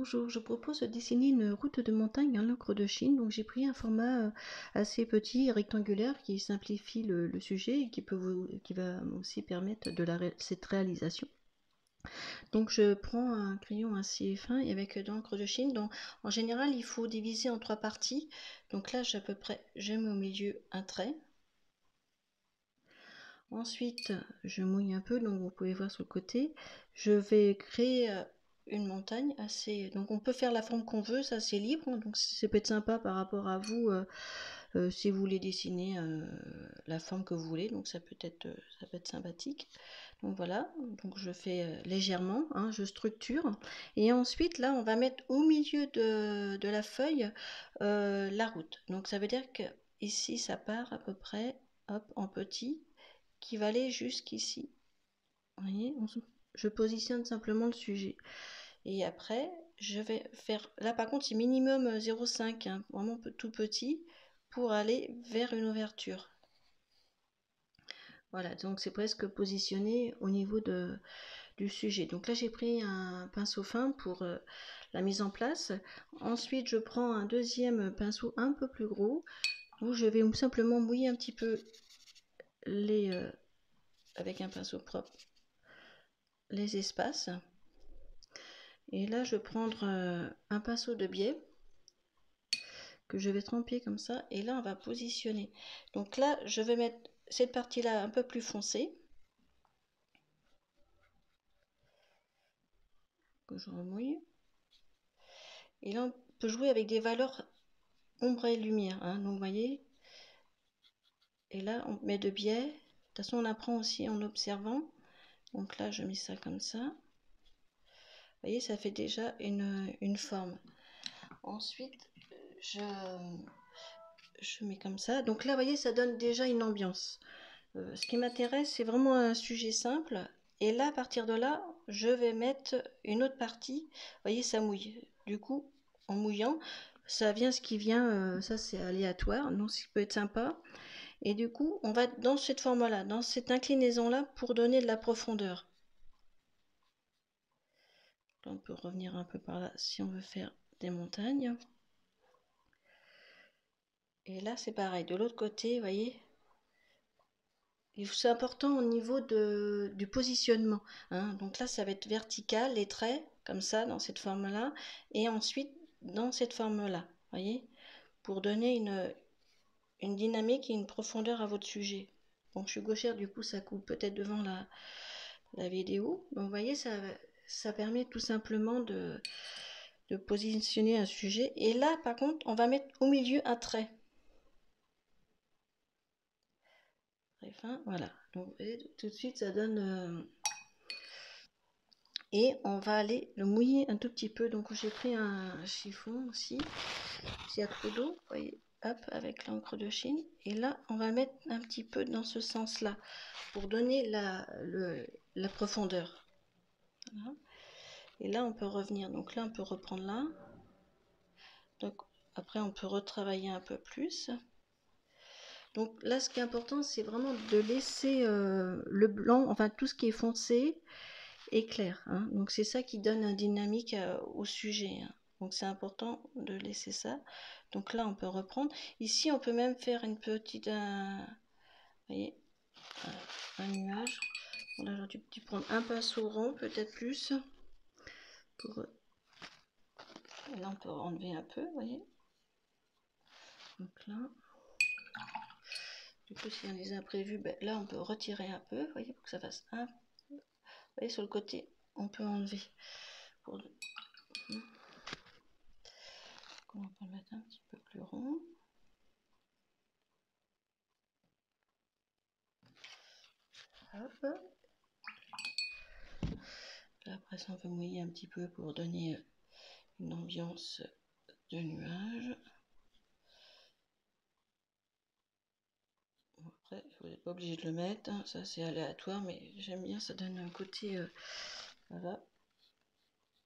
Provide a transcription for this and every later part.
Bonjour, je propose de dessiner une route de montagne à l'encre de Chine. Donc j'ai pris un format assez petit, rectangulaire, qui simplifie le sujet et qui va aussi permettre cette réalisation. Donc je prends un crayon assez fin et avec de l'encre de Chine. Donc en général, il faut diviser en 3 parties. Donc là, j'ai à peu près, je mets au milieu un trait. Ensuite, je mouille un peu, donc vous pouvez voir sur le côté. Je vais créer une montagne assez. Donc on peut faire la forme qu'on veut, ça c'est libre. Donc ça peut être sympa par rapport à vous si vous voulez dessiner la forme que vous voulez. Donc ça peut être sympathique. Donc voilà, donc je fais légèrement, hein, je structure. Et ensuite là, on va mettre au milieu de la feuille la route. Donc ça veut dire que ici ça part à peu près, hop, en petit, qui va aller jusqu'ici. Vous voyez, je positionne simplement le sujet. Et après, je vais faire, là par contre c'est minimum 0,5, hein, vraiment tout petit, pour aller vers une ouverture. Voilà, donc c'est presque positionné au niveau du sujet. Donc là j'ai pris un pinceau fin pour la mise en place. Ensuite je prends un deuxième pinceau un peu plus gros, où je vais simplement mouiller un petit peu avec un pinceau propre les espaces. Et là, je vais prendre un pinceau de biais que je vais tremper comme ça. Et là, on va positionner. Donc là, je vais mettre cette partie-là un peu plus foncée. Que je remouille. Et là, on peut jouer avec des valeurs ombre et lumière. Hein. Donc, vous voyez. Et là, on met de biais. De toute façon, on apprend aussi en observant. Donc là, je mets ça comme ça. Vous voyez, ça fait déjà une forme. Ensuite, je mets comme ça. Donc là, vous voyez, ça donne déjà une ambiance. Ce qui m'intéresse, c'est vraiment un sujet simple. Et là, à partir de là, je vais mettre une autre partie. Vous voyez, ça mouille. Du coup, en mouillant, ça vient ce qui vient. Ça, c'est aléatoire. Donc, ça peut être sympa. Et du coup, on va dans cette forme-là, dans cette inclinaison-là, pour donner de la profondeur. Là, on peut revenir un peu par là si on veut faire des montagnes. Et là, c'est pareil. De l'autre côté, vous voyez, c'est important au niveau du positionnement. Hein. Donc là, ça va être vertical, les traits, comme ça, dans cette forme-là. Et ensuite, dans cette forme-là. Voyez, pour donner une dynamique et une profondeur à votre sujet. Bon, je suis gauchère, du coup, ça coupe peut-être devant la vidéo. Donc, vous voyez, ça permet tout simplement de positionner un sujet. Et là, par contre, on va mettre au milieu un trait. Très fin, voilà. Donc, vous voyez, tout de suite, ça donne... Et on va aller le mouiller un tout petit peu. Donc j'ai pris un chiffon aussi, s'il y a trop d'eau, vous voyez, hop, avec l'encre de Chine. Et là, on va mettre un petit peu dans ce sens-là, pour donner la profondeur. Voilà. Et là, on peut revenir. Donc là, on peut reprendre là. Donc après, on peut retravailler un peu plus. Donc là, ce qui est important, c'est vraiment de laisser le blanc, enfin tout ce qui est foncé, et clair. Hein. Donc c'est ça qui donne une dynamique au sujet. Hein. Donc c'est important de laisser ça. Donc là on peut reprendre. Ici on peut même faire une petite, vous voyez, un nuage. Bon, là j'aurais dû prendre un pinceau rond, peut-être plus. Pour... Là on peut enlever un peu, vous voyez. Donc là. Du coup s'il y a des imprévus, ben, là on peut retirer un peu, vous voyez, pour que ça fasse un. Vous voyez sur le côté, on peut enlever. On peut le mettre un petit peu plus rond. Hop. Là, après ça, on peut mouiller un petit peu pour donner une ambiance de nuage. Bon, après, vous n'êtes pas obligé de le mettre, hein. Ça c'est aléatoire, mais j'aime bien, ça donne un côté... voilà,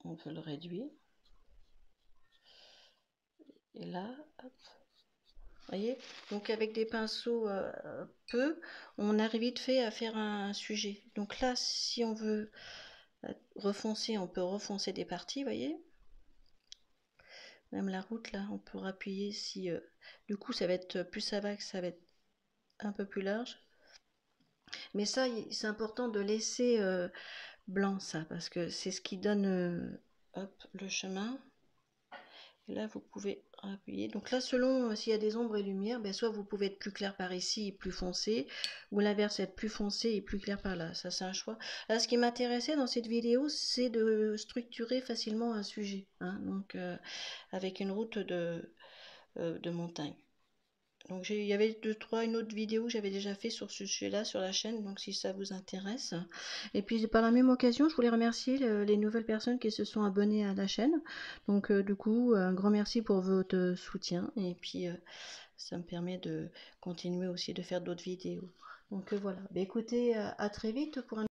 on peut le réduire. Et là, hop. Vous voyez, donc avec des pinceaux peu, on arrive vite fait à faire un sujet. Donc là, si on veut refoncer, on peut refoncer des parties, vous voyez. Même la route, là, on peut appuyer si... du coup, ça va être... Plus ça va, que ça va être un peu plus large. Mais ça, c'est important de laisser blanc, ça, parce que c'est ce qui donne hop, le chemin. Et là, vous pouvez appuyer. Donc là, selon s'il y a des ombres et lumières, ben, soit vous pouvez être plus clair par ici et plus foncé, ou l'inverse, être plus foncé et plus clair par là. Ça, c'est un choix. Là, ce qui m'intéressait dans cette vidéo, c'est de structurer facilement un sujet. Hein, donc, avec une route de montagne. Donc il y avait une autre vidéo que j'avais déjà fait sur ce sujet-là sur la chaîne, donc si ça vous intéresse. Et puis par la même occasion, je voulais remercier les nouvelles personnes qui se sont abonnées à la chaîne. Donc du coup, un grand merci pour votre soutien. Et puis ça me permet de continuer aussi de faire d'autres vidéos. Donc voilà. Bah, écoutez, à très vite pour un